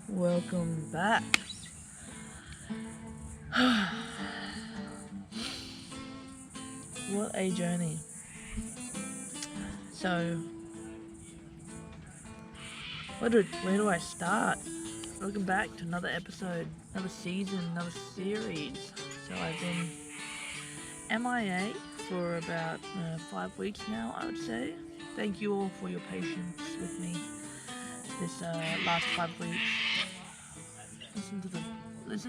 Welcome back. What a journey. So, where do I start? Welcome back to another episode, another season, another series. So I've been MIA for about 5 weeks now, I would say. Thank you all for your patience with me this last 5 weeks. Listen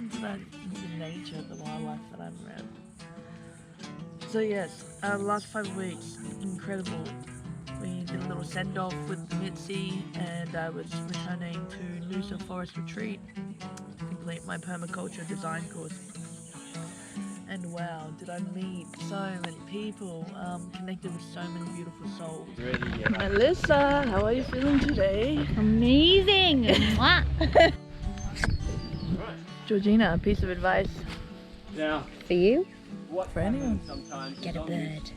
to the nature, the wildlife that I'm around. So yes, the last 5 weeks, incredible. We did a little send-off with Misty, and I was returning to Noosa Forest Retreat to complete my permaculture design course. And wow, did I meet so many people, connected with so many beautiful souls. Melissa, how are you feeling today? Amazing! Mwah. Georgina, a piece of advice Now, For you? what for anyone. sometimes Get a bird.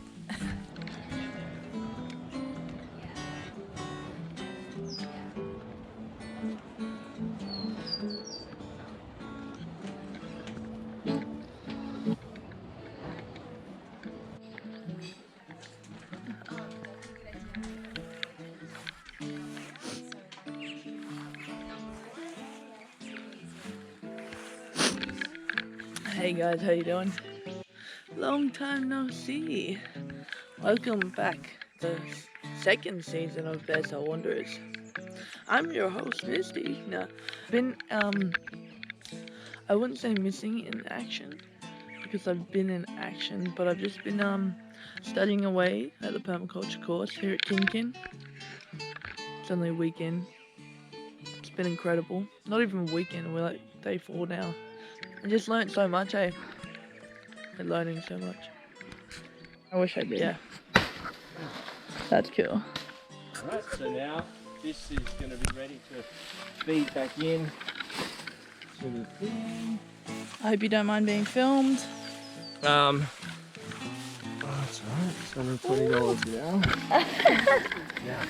Hey guys, how you doing? Long time no see. Welcome back to the second season of There's Our Wanderers. I'm your host, Misty. Now, been I wouldn't say missing in action because I've been in action, but I've just been studying away at the permaculture course here at Kinkin. It's only a weekend. It's been incredible. Not even a weekend. We're like day 4 now. I just learned so much, eh? I'm learning so much. I wish I did. Yeah. That's cool. Alright, so now this is going to be ready to feed back in to the thing. I hope you don't mind being filmed. Oh, that's alright. It's $120 now. Yeah.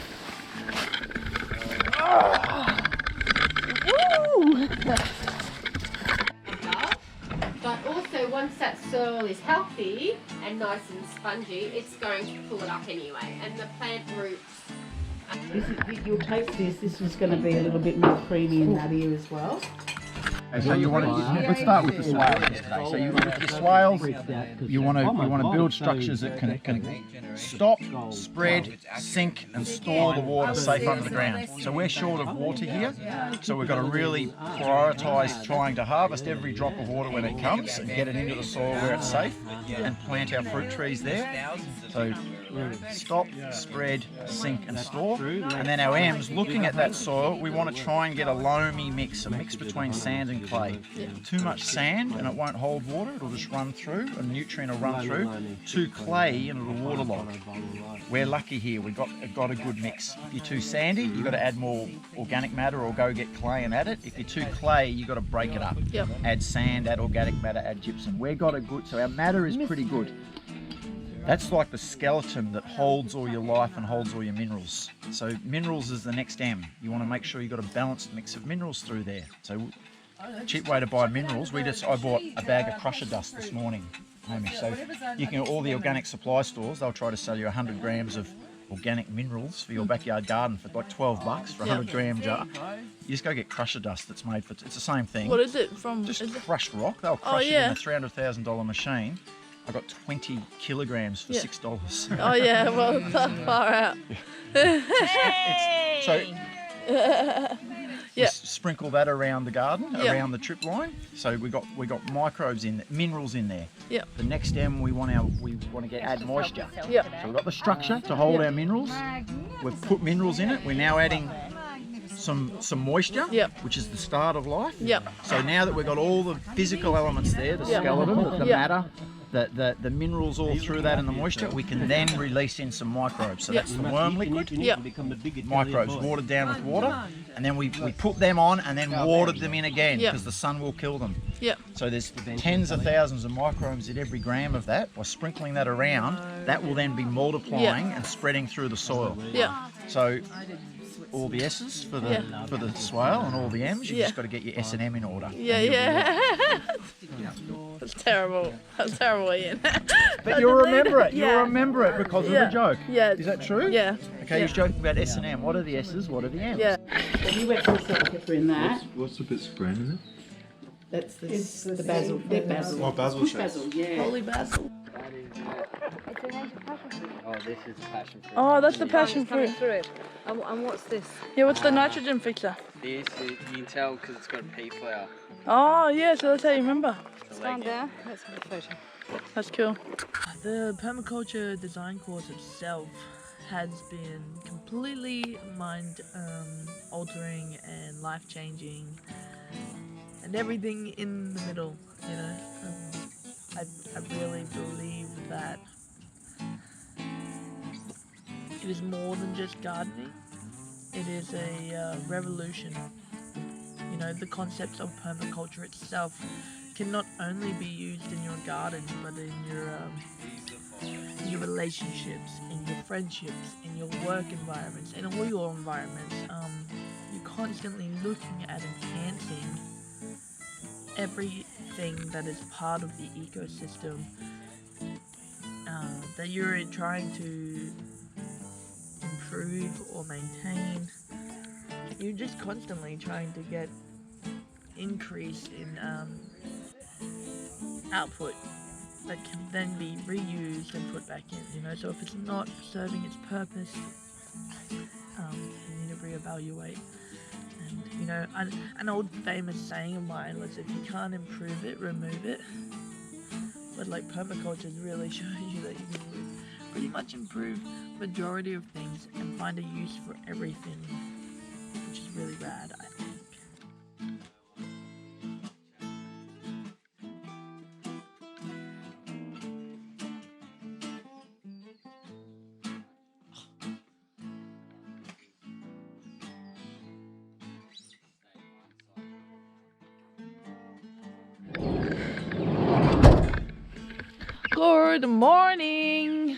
But also, once that soil is healthy and nice and spongy, it's going to pull it up anyway. And the plant roots. You'll taste this. This is going to be a little bit more creamy and nuttier as well. So you want to, let's start with the swales today. So you, with your swales, you want to build structures that can stop, spread, sink and store the water safe under the ground. So we're short of water here, so we've got to really prioritise trying to harvest every drop of water when it comes and get it into the soil where it's safe and plant our fruit trees there. So stop, spread, sink and store. And then our M's, looking at that soil, we want to try and get a loamy mix, a mix between sand and clay. Too much sand and it won't hold water, it'll just run through, a nutrient will run through. Too clay and it'll waterlog. We're lucky here, we've got a good mix. If you're too sandy, you've got to add more organic matter or go get clay and add it. If you're too clay, you've got to break it up. Yep. Add sand, add organic matter, add gypsum. We've got a good, so our matter is pretty good. That's like the skeleton that holds all your life and holds all your minerals. So minerals is the next M. You want to make sure you've got a balanced mix of minerals through there. So cheap way to buy minerals, I bought a bag of crusher dust this morning. So you can, all the organic supply stores, they'll try to sell you 100 grams of organic minerals for your backyard garden for like $12 for a 100 gram jar. You just go get crusher dust that's made for, it's the same thing. What is it from? Just crushed rock. They'll crush it in a $300,000 machine. I got 20 kilograms for $6. Oh yeah, well, that's far out. We sprinkle that around the garden, around the trip line. So we got microbes in, minerals in there. Yeah. The next M we want to add moisture. Yeah. So we've got the structure to hold our minerals. We've put minerals in it. We're now adding some moisture, which is the start of life. Yeah. So now that we've got all the physical elements there, the skeleton, the matter, the minerals all through that and the moisture, we can then release in some microbes. So that's the worm liquid, microbes watered down with water, and then we put them on and then watered them in again because the sun will kill them. So there's tens of thousands of microbes in every gram of that. By sprinkling that around, that will then be multiplying and spreading through the soil. So all the S's for the swale and all the M's. You just got to get your S and M in order. Yeah. That's terrible. That's terrible, Ian. But you'll remember it. Yeah. You'll remember it because of the joke. Yeah. Is that true? Yeah. Okay, he's joking about S and M. What are the S's? What are the M's? Yeah. So we wet some salt and pepper in that. What's the bit spraying in That's the basil. They're basil. Oh, basil Bush shapes. basil, yeah. Holy basil. Oh, this is passion fruit. Oh, that's the passion fruit. through it. And what's this? Yeah, what's the nitrogen fixer? This is, you can tell because it's got a pea flower. Oh, yeah, so that's how you remember. Stand there. Let's have a photo. That's cool. The permaculture design course itself has been completely mind altering and life changing and everything in the middle, you know. I really believe that it is more than just gardening. It is a revolution. You know, the concepts of permaculture itself can not only be used in your garden, but in your relationships, in your friendships, in your work environments, in all your environments. You're constantly looking at enhancing everything that is part of the ecosystem that you're trying to improve or maintain. You're just constantly trying to get increase in output that can then be reused and put back in, you know. So if it's not serving its purpose, you need to reevaluate. And you know, an old famous saying of mine was, if you can't improve it, remove it. But like permaculture really shows you that you can pretty much improve majority of things and find a use for everything, which is really rad, I think. Good morning.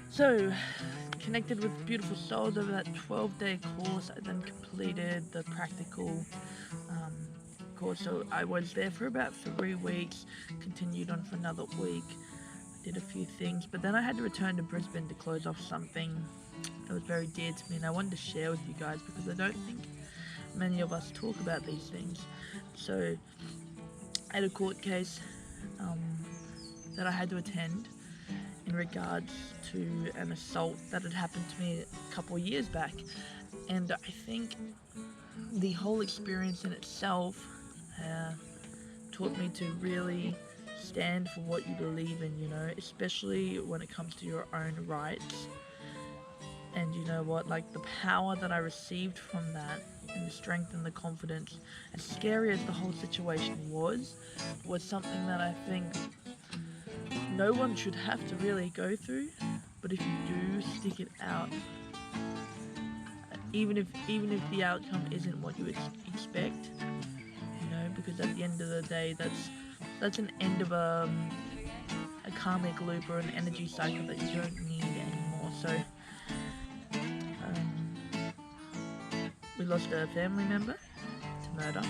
So, connected with beautiful souls over that 12-day course. I then completed the practical course. So I was there for about 3 weeks, continued on for another week, did a few things, but then I had to return to Brisbane to close off something that was very dear to me, and I wanted to share with you guys because I don't think many of us talk about these things. So I had a court case that I had to attend in regards to an assault that had happened to me a couple of years back, and I think the whole experience in itself taught me to really stand for what you believe in, you know, especially when it comes to your own rights. And you know what, like the power that I received from that and the strength and the confidence, as scary as the whole situation was something that I think no one should have to really go through. But if you do stick it out, even if the outcome isn't what you expect, you know, because at the end of the day, that's an end of a karmic loop or an energy cycle that you don't need anymore. So we lost a family member to murder,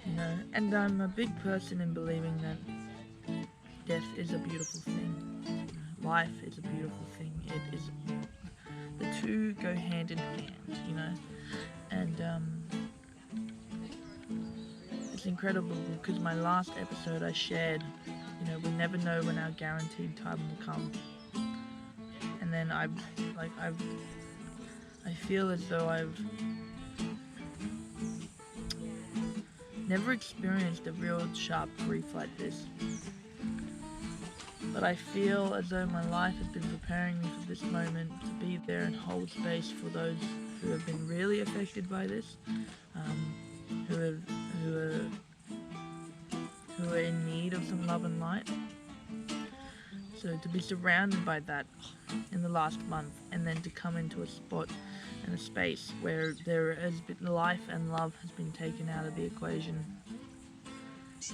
you know, and I'm a big person in believing that death is a beautiful thing. Life is a beautiful thing. It is, the two go hand in hand, you know, and it's incredible because my last episode I shared, you know, we never know when our guaranteed time will come, and then I feel as though I've never experienced a real sharp grief like this. But I feel as though my life has been preparing me for this moment, to be there and hold space for those who have been really affected by this, who are in need of some love and light. So to be surrounded by that in the last month, and then to come into a spot and a space where there has been life and love has been taken out of the equation,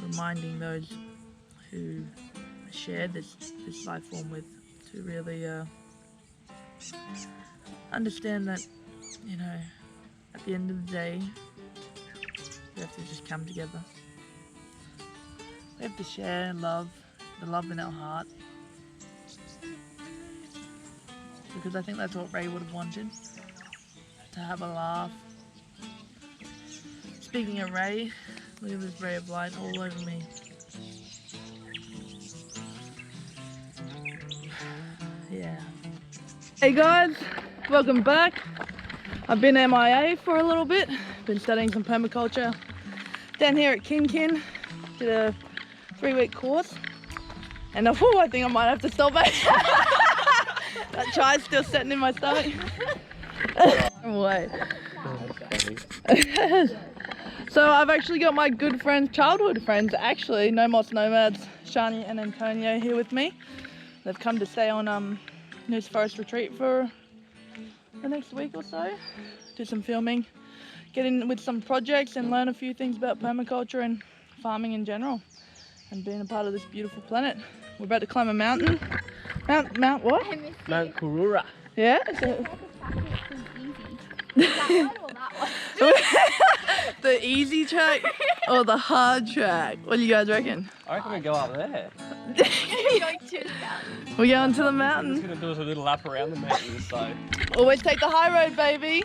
reminding those who share this life form with to really understand that, you know, at the end of the day, we have to just come together. We have to share love, the love in our heart. Because I think that's what Ray would have wanted, to have a laugh. Speaking of Ray, look at this ray of light all over me. Yeah. Hey guys, welcome back. I've been MIA for a little bit. Been studying some permaculture down here at Kin. Did a 3-week course. And I think I might have to stop it. That chai's still sitting in my stomach. Wait. So I've actually got my good friends, childhood friends actually, No Moss Nomads, Shani and Antonio here with me. They've come to stay on News Forest Retreat for the next week or so. Do some filming, get in with some projects and learn a few things about permaculture and farming in general, and being a part of this beautiful planet. We're about to climb a mountain. Mount what? Mount Kurura. Yeah? The easy track or the hard track? What do you guys reckon? I reckon we go up there. We're going to the It's mountain. going to do us a little lap around the mountain, so. Always take the high road, baby.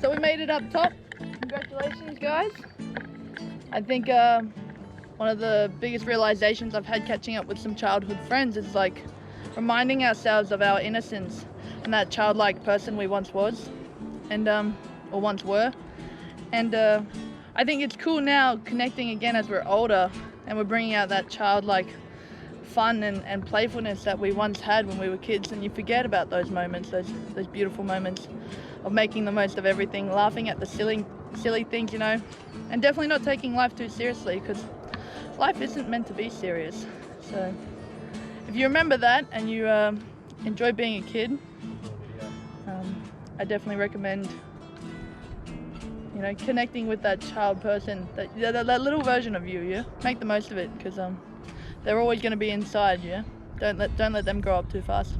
So we made it up top. Congratulations, guys. I think one of the biggest realizations I've had catching up with some childhood friends is like reminding ourselves of our innocence and that childlike person we once was, and or once were. And I think it's cool now connecting again as we're older, and we're bringing out that childlike fun and playfulness that we once had when we were kids. And you forget about those moments, those beautiful moments of making the most of everything, laughing at the silly things, you know, and definitely not taking life too seriously, because life isn't meant to be serious. So if you remember that and you enjoy being a kid, I definitely recommend, you know, connecting with that child person, that little version of you. Yeah, make the most of it, because they're always going to be inside. Yeah, don't let them grow up too fast.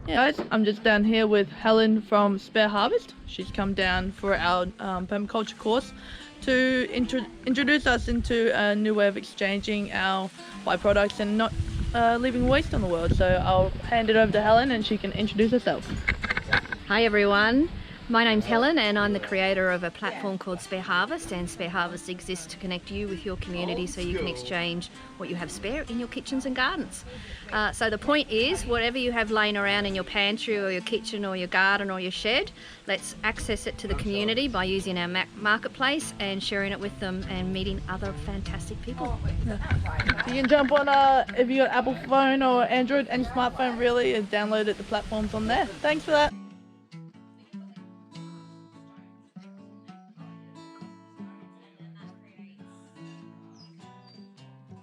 Yeah, guys, I'm just down here with Helen from Spare Harvest. She's come down for our permaculture course to introduce us into a new way of exchanging our byproducts and not leaving waste on the world. So I'll hand it over to Helen and she can introduce herself. Hi everyone, my name's Helen and I'm the creator of a platform called Spare Harvest, and Spare Harvest exists to connect you with your community so you can exchange what you have spare in your kitchens and gardens. So the point is, whatever you have laying around in your pantry or your kitchen or your garden or your shed, let's access it to the community by using our marketplace and sharing it with them and meeting other fantastic people. Yeah. So you can jump on, if you got Apple phone or Android, any smartphone really, and download it, the platform's on there. Thanks for that.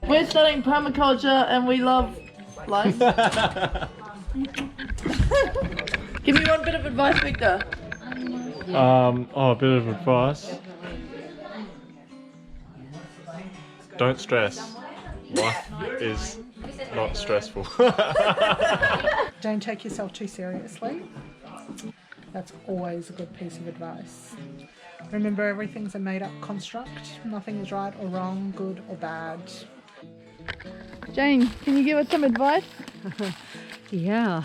We're studying permaculture and we love life. Give me one bit of advice, Victor. A bit of advice. Don't stress. Life is not stressful. Don't take yourself too seriously. That's always a good piece of advice. Remember, everything's a made-up construct. Nothing is right or wrong, good or bad. Jane, can you give us some advice? Yeah,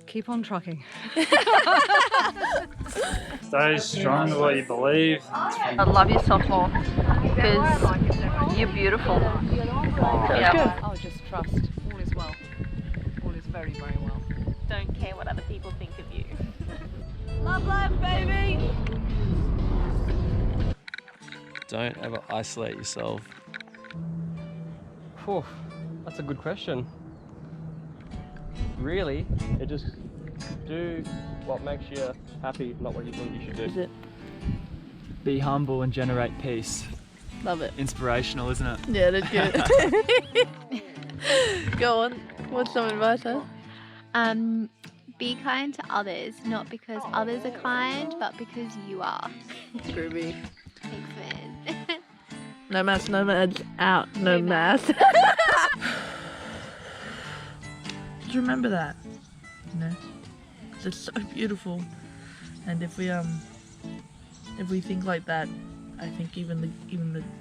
keep on trucking. Stay strong to what you believe. I love yourself more because you're beautiful. Oh, just trust. All is well. All is very, very well. Don't care what other people think of you. Love life, baby! Don't ever isolate yourself. Whew, that's a good question. Really, it just do what makes you happy, not what you think you should do. Is it? Be humble and generate peace. Love it. Inspirational, isn't it? Yeah, that's good. Go on. What's some advice, huh? Be kind to others, not because others are kind, but because you are. Groovy. Thanks, man. No mass, no meds, out. No mass. Just remember that. You know? It's just so beautiful. And if we think like that, I think even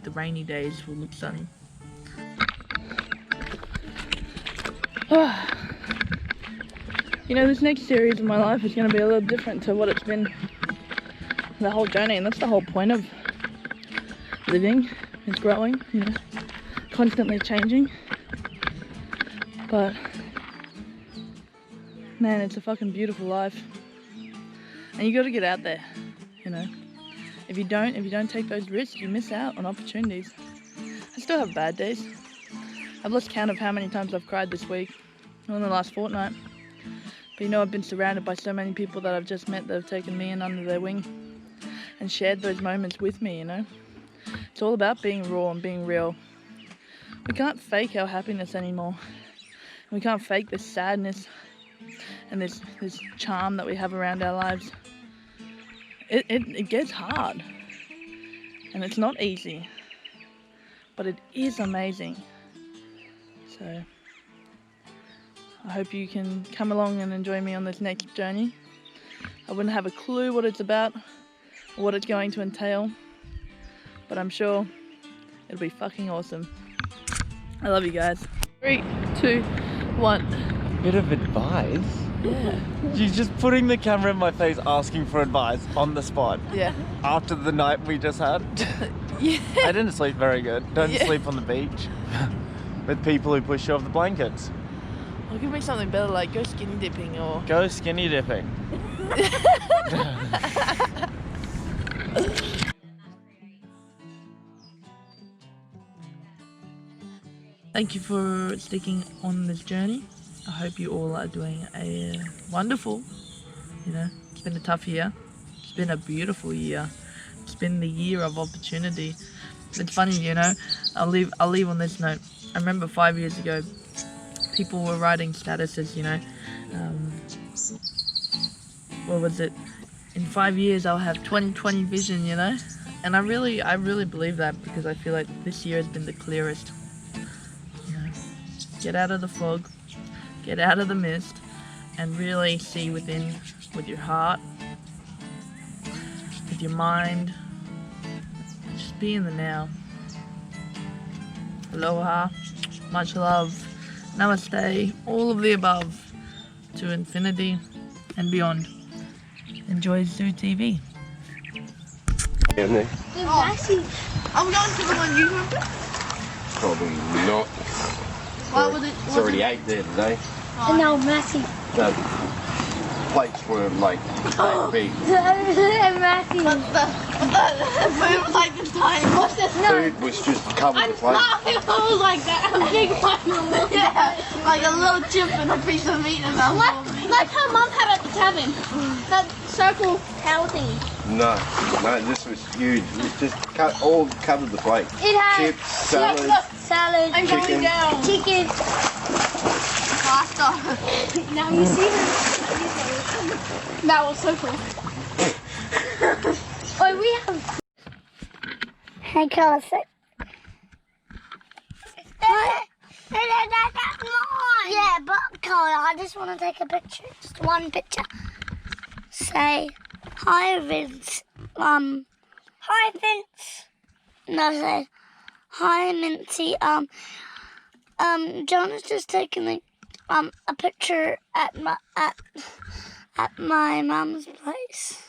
the rainy days will look sunny. You know, this next series of my life is going to be a little different to what it's been the whole journey, and that's the whole point of living, is growing, you know, constantly changing. But man, it's a fucking beautiful life, and you got to get out there, you know. If you don't take those risks, you miss out on opportunities. I still have bad days. I've lost count of how many times I've cried this week, or in the last fortnight. But you know, I've been surrounded by so many people that I've just met that have taken me in under their wing and shared those moments with me, you know. It's all about being raw and being real. We can't fake our happiness anymore. We can't fake this sadness and this charm that we have around our lives. It gets hard, and it's not easy, but it is amazing. So I hope you can come along and enjoy me on this next journey. I wouldn't have a clue what it's about or what it's going to entail, but I'm sure it'll be fucking awesome. I love you guys. 3, 2, 1. Bit of advice? Yeah. You're just putting the camera in my face asking for advice on the spot. Yeah. After the night we just had. Yeah. I didn't sleep very good. Don't sleep on the beach with people who push you off the blankets. Well, give me something better, like go skinny dipping or... Go skinny dipping. Thank you for sticking on this journey. I hope you all are doing a wonderful, you know, it's been a tough year. It's been a beautiful year. It's been the year of opportunity. It's funny, you know, I'll leave on this note. I remember 5 years ago, people were writing statuses, you know, what was it? In 5 years I'll have 20/20 vision, you know? And I really believe that, because I feel like this year has been the clearest. You know, get out of the fog, get out of the mist, and really see within, with your heart, with your mind. Just be in the now. Aloha, much love, namaste, all of the above, to infinity and beyond. Enjoy Zoo TV. Are we going to the one you went to? Probably not. Why was it? It's already 8 there today. No, Matthew. The plates were like that big. Matthew. Food was like this tiny. What's this? Food was just covered the plate. It was like that. A big one. Yeah, like a little chip and a piece of meat and that. Like how Mum had at the cabin. That circle towel thingy. No, this was huge. It was just all covered the plate. It had chips, salad, salad, and chicken. going down. Chicken. Pasta. Now you see her. That was so cool. Oh, we have. Hey, Kelsey. Yeah, but Carla, I just want to take a picture. Just one picture. Say, hi, Vince. Hi, Vince. No, say, hi, Mincy. John is just taking a picture at my mum's place.